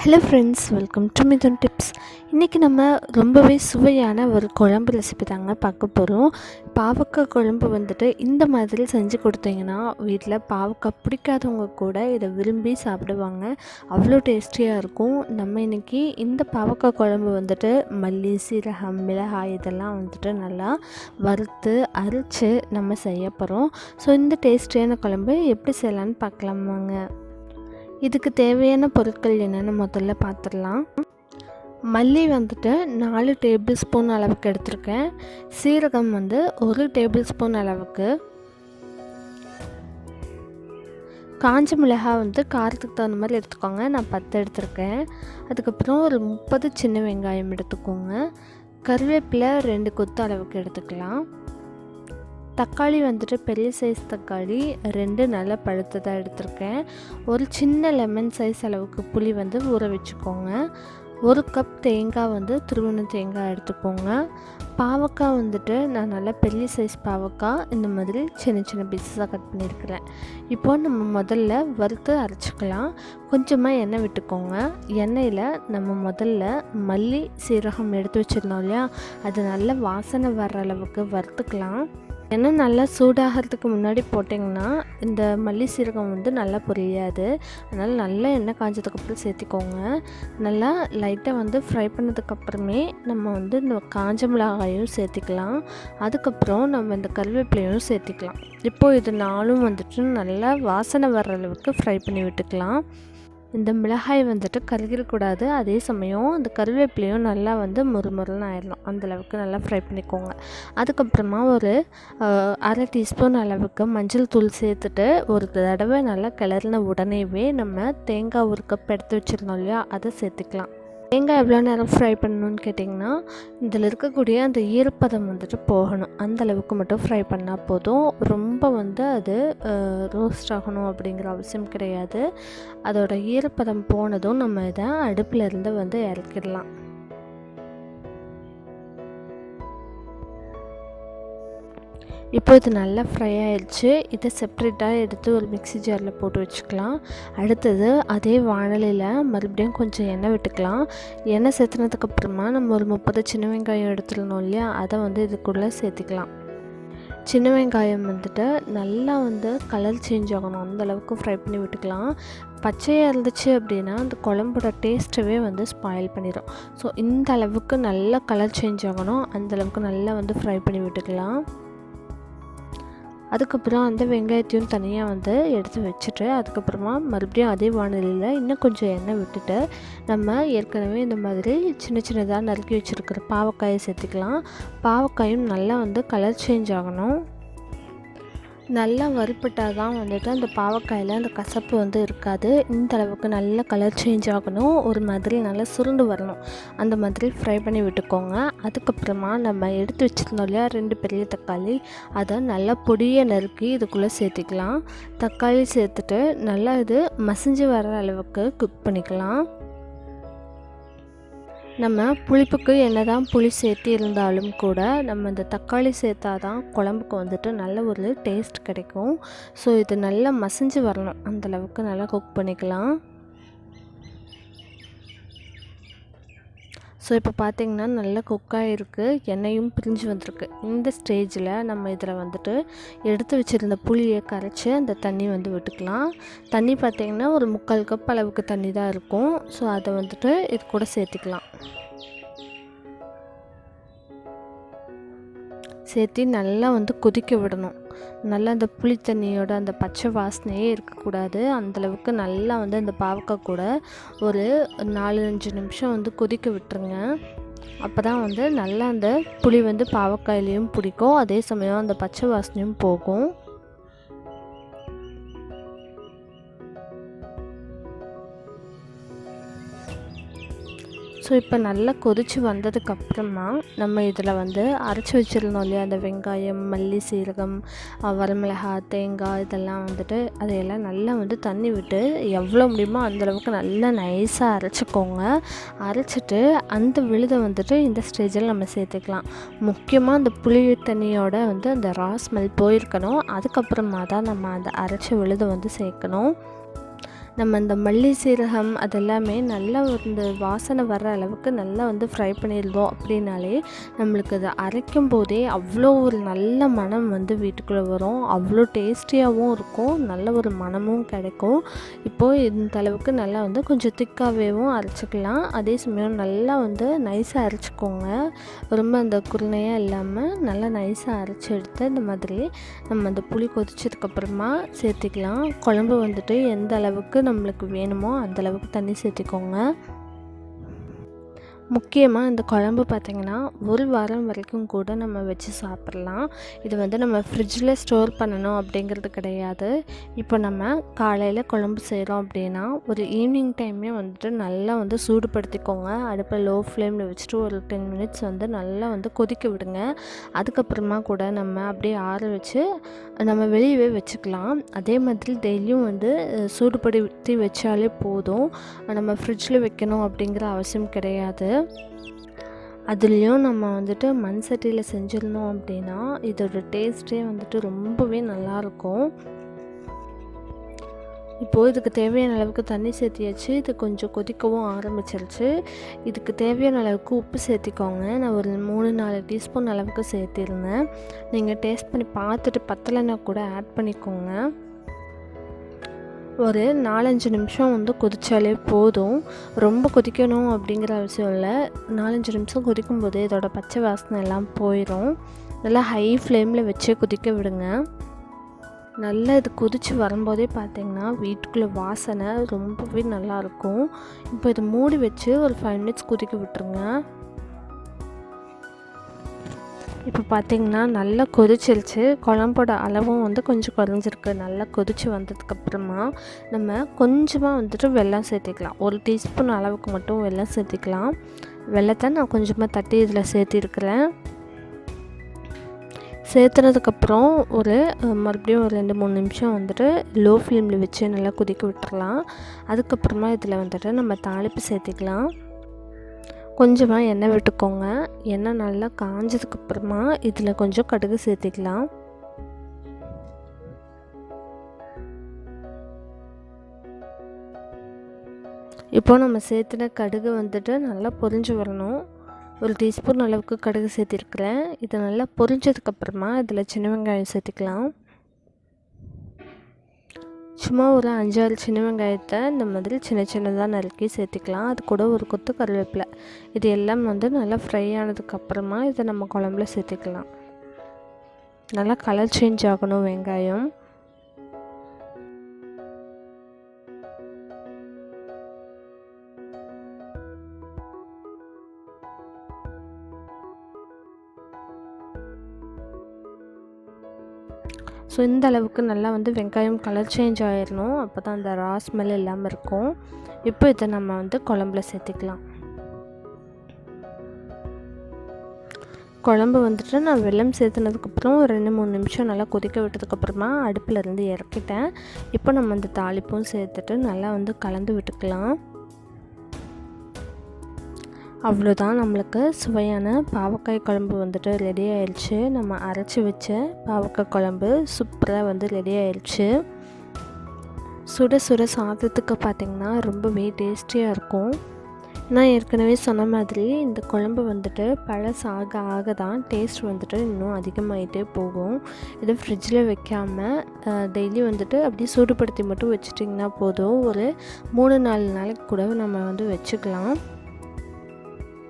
Hello friends, welcome to Mithuntips. இன்றைக்கி நம்ம ரொம்பவே சுவையான ஒரு குழம்பு ரெசிபி தாங்க பார்க்க போகிறோம். பாவக்காய் குழம்பு இந்த மாதிரி செஞ்சு கொடுத்தீங்கன்னா வீட்டில் பாவக்காய் பிடிக்காதவங்க கூட இதை விரும்பி சாப்பிடுவாங்க. அவ்வளோ டேஸ்டியாக இருக்கும். நம்ம இன்றைக்கி இந்த பாவக்காய் குழம்பு மல்லி, சீரகம், மிளகாய் இதெல்லாம் நல்லா வறுத்து அரைச்சி நம்ம செய்ய போகிறோம். ஸோ இந்த டேஸ்டியான குழம்பு எப்படி செய்யலான்னு பார்க்கலாமாங்க. இதுக்கு தேவையான பொருட்கள் என்னென்னு முதல்ல பார்த்துடலாம். மல்லி 4 டேபிள் ஸ்பூன் அளவுக்கு எடுத்திருக்கேன். சீரகம் 1 டேபிள் ஸ்பூன் அளவுக்கு. காஞ்ச மிளகாய் காரத்துக்கு தகுந்த மாதிரி எடுத்துக்கோங்க. நான் 10 எடுத்திருக்கேன். அதுக்கப்புறம் ஒரு 30 சின்ன வெங்காயம் எடுத்துக்கோங்க. கருவேப்பிலை 2 கொத்து அளவுக்கு எடுத்துக்கலாம். தக்காளி பெரிய சைஸ் தக்காளி 2 நல்லா பழுத்ததாக எடுத்திருக்கேன். ஒரு சின்ன லெமன் சைஸ் அளவுக்கு புளி ஊற வச்சுக்கோங்க. 1 கப் தேங்காய் துருவின தேங்காய் எடுத்துக்கோங்க. பாவக்காய் நான் நல்லா பெரிய சைஸ் பாவக்காய் இந்த மாதிரி சின்ன சின்ன பீஸஸாக கட் பண்ணியிருக்கிறேன். இப்போது நம்ம முதல்ல வறுத்து அரைச்சிக்கலாம். கொஞ்சமாக எண்ணெய் விட்டுக்கோங்க. எண்ணெயில் நம்ம முதல்ல மல்லி, சீரகம் எடுத்து வச்சுருந்தோம் இல்லையா, அது நல்லா வாசனை வர்ற அளவுக்கு வறுத்துக்கலாம். எண்ணெய் நல்லா சூடாகிறதுக்கு முன்னாடி போட்டிங்கன்னா இந்த மல்லி சீரகம் நல்லா பொரியாது. அதனால் நல்லா எண்ணெய் காஞ்சதுக்கப்புறம் சேர்த்திக்கோங்க. நல்லா லைட்டாக ஃப்ரை பண்ணதுக்கப்புறமே நம்ம இந்த காஞ்ச மிளகாயும் சேர்த்திக்கலாம். அதுக்கப்புறம் நம்ம இந்த கருவேப்பிலையும் சேர்த்திக்கலாம். இப்போது இது நாலும் நல்லா வாசனை வர்ற அளவுக்கு ஃப்ரை பண்ணி விட்டுக்கலாம். இந்த மிளகாய் கருகிடக்கூடாது. அதே சமயம் அந்த கருவேப்பிலையும் நல்லா மொறுமொறுன்னு ஆயிடணும். அந்தளவுக்கு நல்லா ஃப்ரை பண்ணிக்கோங்க. அதுக்கப்புறமா ஒரு 1/2 டீஸ்பூன் அளவுக்கு மஞ்சள் தூள் சேர்த்துட்டு ஒரு தடவை நல்லா கிளறின உடனேவே நம்ம தேங்காய் 1 கப் எடுத்து வச்சுருந்தோம் இல்லையா, அதை சேர்த்துக்கலாம். தேங்காய் எவ்வளோ நேரம் ஃப்ரை பண்ணணுன்னு கேட்டிங்கன்னா, இதில் இருக்கக்கூடிய அந்த ஈரப்பதம் போகணும். அந்தளவுக்கு மட்டும் ஃப்ரை பண்ணால் போதும். ரொம்ப அது ரோஸ்ட் ஆகணும் அப்படிங்கிற அவசியம் கிடையாது. அதோட ஈரப்பதம் போனதும் நம்ம இதை அடுப்பில் இருந்து இறக்கிடலாம். இப்போ இது நல்லா ஃப்ரை ஆகிடுச்சு. இதை செப்ரேட்டாக எடுத்து ஒரு மிக்ஸி ஜாரில் போட்டு வச்சுக்கலாம். அடுத்தது அதே வாணலியில் மறுபடியும் கொஞ்சம் எண்ணெய் விட்டுக்கலாம். எண்ணெய் சேர்த்துனதுக்கப்புறமா நம்ம ஒரு 30 சின்ன வெங்காயம் எடுத்துருந்தோம் இல்லையா, அதை இதுக்குள்ளே சேர்த்துக்கலாம். சின்ன வெங்காயம் நல்லா கலர் சேஞ்ச் ஆகணும். அந்தளவுக்கு ஃப்ரை பண்ணி விட்டுக்கலாம். பச்சையாக இருந்துச்சு அப்படின்னா அந்த குழம்போட டேஸ்ட்டவே ஸ்பாயில் பண்ணிடும். ஸோ இந்த அளவுக்கு நல்லா கலர் சேஞ்ச் ஆகணும். அந்தளவுக்கு நல்லா ஃப்ரை பண்ணி விட்டுக்கலாம். அதுக்கப்புறம் அந்த வெங்காயத்தையும் தனியாக எடுத்து வச்சுட்டு அதுக்கப்புறமா மறுபடியும் அதே வாணலியில் இன்னும் கொஞ்சம் எண்ணெய் விட்டுட்டு நம்ம ஏற்கனவே இந்த மாதிரி சின்ன சின்னதாக நறுக்கி வச்சுருக்கிற பாவக்காயை சேர்த்துக்கலாம். பாவக்காயும் நல்லா கலர் சேஞ்ச் ஆகணும். நல்லா வறுப்பட்டால் தான் அந்த பாவக்காயில் அந்த கசப்பு இருக்காது. இந்த அளவுக்கு நல்லா கலர் சேஞ்ச் ஆகணும். ஒரு மாதிரி நல்லா சுருண்டு வரணும். அந்த மாதிரி ஃப்ரை பண்ணி விட்டுக்கோங்க. அதுக்கப்புறமா நம்ம எடுத்து வச்சுருந்தோம் இல்லையா 2 பெரிய தக்காளி, அதை நல்லா பொடியை நறுக்கி இதுக்குள்ளே சேர்த்திக்கலாம். தக்காளி சேர்த்துட்டு நல்லா இது மசிஞ்சு வர அளவுக்கு குக் பண்ணிக்கலாம். நம்ம புளிப்புக்கு என்ன தான் புளி சேர்த்து இருந்தாலும் கூட நம்ம இந்த தக்காளி சேர்த்தா தான் குழம்புக்கு நல்ல ஒரு டேஸ்ட் கிடைக்கும். ஸோ இது நல்லா மசிஞ்சு வரணும். அந்தளவுக்கு நல்லா குக் பண்ணிக்கலாம். ஸோ இப்போ பார்த்திங்கன்னா நல்லா குக்காக இருக்குது. எண்ணெயும் பிரிஞ்சு வந்திருக்கு. இந்த ஸ்டேஜில் நம்ம இதில் எடுத்து வச்சுருந்த புளியை கரைச்சி அந்த தண்ணி விட்டுக்கலாம். தண்ணி பார்த்திங்கன்னா ஒரு 3/4 கப் அளவுக்கு தண்ணி தான் இருக்கும். ஸோ அதை இது கூட சேர்த்துக்கலாம். சேர்த்து நல்லா கொதிக்க விடணும். நல்லா அந்த புளி தண்ணியோட அந்த பச்சை வாசனையே இருக்கக்கூடாது. அந்தளவுக்கு நல்லா அந்த பாவக்காய் கூட ஒரு 4-5 நிமிஷம் கொதிக்க விட்டுருங்க. அப்போ தான் நல்லா அந்த புளி பாவக்காயிலையும் பிடிக்கும். அதே சமயம் அந்த பச்சை வாசனையும் போகும். ஸோ இப்போ நல்லா கொதித்து வந்ததுக்கப்புறமா நம்ம இதில் அரைச்சி வச்சுருந்தோம் இல்லையா, அந்த வெங்காயம், மல்லி, சீரகம், வரமிளகாய், தேங்காய் இதெல்லாம் அதையெல்லாம் நல்லா தண்ணி விட்டு எவ்வளோ முடியுமோ அந்தளவுக்கு நல்லா நைஸாக அரைச்சிக்கோங்க. அரைச்சிட்டு அந்த விழுதை இந்த ஸ்டேஜில் நம்ம சேர்த்துக்கலாம். முக்கியமாக அந்த புளி தண்ணியோட அந்த ரா ஸ்மெல் போயிருக்கணும். அதுக்கப்புறமா தான் நம்ம அந்த அரைச்ச விழுதை சேர்க்கணும். நம்ம இந்த மல்லி சீரகம் அதெல்லாமே நல்லா இந்த வாசனை வர்ற அளவுக்கு நல்லா வந்து ஃப்ரை பண்ணியிருந்தோம் அப்படின்னாலே நம்மளுக்கு அதை அரைக்கும் போதே அவ்வளோ ஒரு நல்ல மனம் வந்து வீட்டுக்குள்ளே வரும். அவ்வளோ டேஸ்டியாகவும் இருக்கும், நல்ல ஒரு மனமும் கிடைக்கும். இப்போது இந்த அளவுக்கு நல்லா வந்து கொஞ்சம் திக்காகவேவும் அரைச்சிக்கலாம். அதே சமயம் நல்லா வந்து நைஸாக அரைச்சிக்கோங்க. ரொம்ப அந்த குருணையாக இல்லாமல் நல்லா நைஸாக அரைச்சி எடுத்து இந்த மாதிரி நம்ம அந்த புளி கொதிச்சதுக்கப்புறமா சேர்த்திக்கலாம். குழம்பு வந்துட்டு எந்த அளவுக்கு நம்மளுக்கு வேணுமோ அந்தளவுக்கு தண்ணி சேர்த்திக்கோங்க. முக்கியமாக இந்த குழம்பு பார்த்திங்கன்னா 1 வாரம் வரைக்கும் கூட நம்ம வச்சு சாப்பிட்லாம். இது வந்து நம்ம ஃப்ரிட்ஜில் ஸ்டோர் பண்ணணும் அப்படிங்கிறது கிடையாது. இப்போ நம்ம காலையில் குழம்பு செய்கிறோம் அப்படின்னா ஒரு ஈவினிங் டைமே வந்துட்டு நல்லா வந்து சூடுபடுத்திக்கோங்க. அடுப்பை லோ ஃப்ளேமில் வச்சுட்டு ஒரு 10 மினிட்ஸ் வந்து நல்லா வந்து கொதிக்க விடுங்க. அதுக்கப்புறமா கூட நம்ம அப்படியே ஆற வச்சு நம்ம வெளியவே வச்சுக்கலாம். அதே மாதிரி டெய்லியும் வந்து சூடுபடுத்தி வச்சாலே போதும். நம்ம ஃப்ரிட்ஜில் வைக்கணும் அப்படிங்கிற அவசியம் கிடையாது. அதுலேயும் நம்ம வந்துட்டு மண் சட்டியில் செஞ்சிருந்தோம் அப்படின்னா இதோட டேஸ்ட்டே வந்துட்டு ரொம்பவே நல்லாயிருக்கும். இப்போது இதுக்கு தேவையான அளவுக்கு தண்ணி சேர்த்தியாச்சு. இது கொஞ்சம் கொதிக்கவும் ஆரம்பிச்சிருச்சு. இதுக்கு தேவையான அளவுக்கு உப்பு சேர்த்திக்கோங்க. நான் ஒரு 3-4 டீஸ்பூன் அளவுக்கு சேர்த்திருந்தேன். நீங்கள் டேஸ்ட் பண்ணி பார்த்துட்டு பத்தலைன்னா கூட ஆட் பண்ணிக்கோங்க. ஒரு 4-5 நிமிஷம் வந்து கொதித்தாலே போதும். ரொம்ப கொதிக்கணும் அப்படிங்கிற அவசியம் இல்லை. 4-5 நிமிஷம் கொதிக்கும்போது இதோட பச்சை வாசனை எல்லாம் போயிடும். நல்லா ஹை ஃப்ளேமில் வச்சு கொதிக்க விடுங்க. நல்லா இது கொதித்து வரும்போதே பார்த்திங்கன்னா வீட்டுக்குள்ளே வாசனை ரொம்பவே நல்லாயிருக்கும். இப்போ இதை மூடி வச்சு ஒரு 5 மினிட்ஸ் கொதிக்க விட்டுருங்க. இப்போ பார்த்திங்கன்னா நல்லா கொதிச்சிருச்சு. குழம்போட அளவும் வந்து கொஞ்சம் குறைஞ்சிருக்கு. நல்லா கொதித்து வந்ததுக்கப்புறமா நம்ம கொஞ்சமாக வந்துட்டு வெல்லம் சேர்த்திக்கலாம். 1 டீஸ்பூன் அளவுக்கு மட்டும் வெல்லம் சேர்த்திக்கலாம். வெல்லத்தை நான் கொஞ்சமாக தட்டி இதில் சேர்த்திருக்கிறேன். சேர்த்துனதுக்கப்புறம் மறுபடியும் ஒரு 2-3 நிமிஷம் வந்துட்டு லோ ஃப்ளேமில் வச்சு நல்லா கொதிக்க விட்டுறலாம். அதுக்கப்புறமா இதில் வந்துட்டு நம்ம தாளிப்பு சேர்த்திக்கலாம். கொஞ்சமாக எண்ணெய் விட்டுக்கோங்க. எண்ணெய் நல்லா காஞ்சதுக்கப்புறமா இதில் கொஞ்சம் கடுகு சேர்த்திக்கலாம். இப்போது நம்ம சேர்த்துன கடுகு வந்துட்டு நல்லா பொரிஞ்சு வரணும். 1 டீஸ்பூன் அளவுக்கு கடுகு சேர்த்திருக்கிறேன். இது நல்லா பொரிஞ்சதுக்கப்புறமா இதில் சின்ன வெங்காயம் சேர்த்திக்கலாம். சும்மா ஒரு 5-6 சின்ன வெங்காயத்தை இந்த மாதிரி சின்ன சின்னதாக நறுக்கி சேர்த்திக்கலாம். அது கூட ஒரு கொத்து கருவேப்பிலை. இது எல்லாம் வந்து நல்லா ஃப்ரை ஆனதுக்கப்புறமா இதை நம்ம குழம்புல சேர்த்திக்கலாம். நல்லா கலர் சேஞ்ச் ஆகணும் வெங்காயம். ஸோ இந்த அளவுக்கு நல்லா வந்து வெங்காயம் கலர் சேஞ்ச் ஆகிடணும். அப்போ தான் அந்த ரா ஸ்மெல் இல்லாமல் இருக்கும். இப்போ இதை நம்ம வந்து குழம்புல சேர்த்திக்கலாம். குழம்பு வந்துட்டு நான் வெல்லம் சேர்த்துனதுக்கப்புறம் ஒரு 2-3 நிமிஷம் நல்லா கொதிக்க விட்டதுக்கப்புறமா அடுப்பிலேருந்து இறக்கிட்டேன். இப்போ நம்ம அந்த தாளிப்பும் சேர்த்துட்டு நல்லா வந்து கலந்து விட்டுக்கலாம். அவ்வளோதான், நம்மளுக்கு சுவையான பாவக்காய் குழம்பு வந்துட்டு ரெடி ஆயிடுச்சு. நம்ம அரைச்சி வச்ச பாவக்காய் குழம்பு சூப்பராக வந்து ரெடி ஆயிடுச்சு. சுட சுட சாதத்துக்கு பார்த்திங்கன்னா ரொம்பவே டேஸ்டியாக இருக்கும். நான் ஏற்கனவே சொன்ன மாதிரி இந்த குழம்பு வந்துட்டு பழசாக ஆக தான் டேஸ்ட் வந்துட்டு இன்னும் அதிகமாகிட்டே போகும். இதை ஃப்ரிட்ஜில் வைக்காமல் டெய்லி வந்துட்டு அப்படியே சூடுபடுத்தி மட்டும் வச்சிட்டிங்கன்னா போதும். ஒரு 3-4 நாளைக்கு கூட நம்ம வந்து வச்சுக்கலாம்.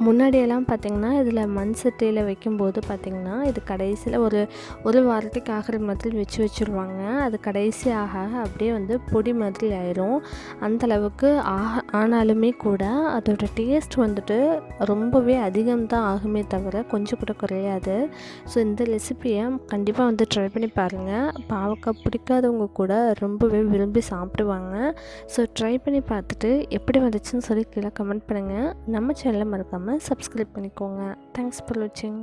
முன்னாடியெல்லாம் பார்த்திங்கன்னா இதில் மண் சட்டியில் வைக்கும்போது பார்த்திங்கன்னா இது கடைசியில் ஒரு வாரத்துக்கு ஆகிற மாதிரி வச்சுருவாங்க. அது கடைசி ஆக அப்படியே வந்து பொடி மாதிரி ஆயிரும். அந்தளவுக்கு ஆனாலுமே கூட அதோட டேஸ்ட் வந்துட்டு ரொம்பவே அதிகம்தான் ஆகுமே தவிர கொஞ்சம் கூட குறையாது. ஸோ இந்த ரெசிப்பியை கண்டிப்பாக வந்து ட்ரை பண்ணி பாருங்கள். பாவக்காய் பிடிக்காதவங்க கூட ரொம்பவே விரும்பி சாப்பிடுவாங்க. ஸோ ட்ரை பண்ணி பார்த்துட்டு எப்படி வந்துச்சுன்னு சொல்லி கீழே கமெண்ட் பண்ணுங்கள். நம்ம சேனலை மறக்காமல் சப்ஸ்கிரைப் பண்ணிக்கோங்க. தேங்க்ஸ் ஃபார் வாட்சிங்.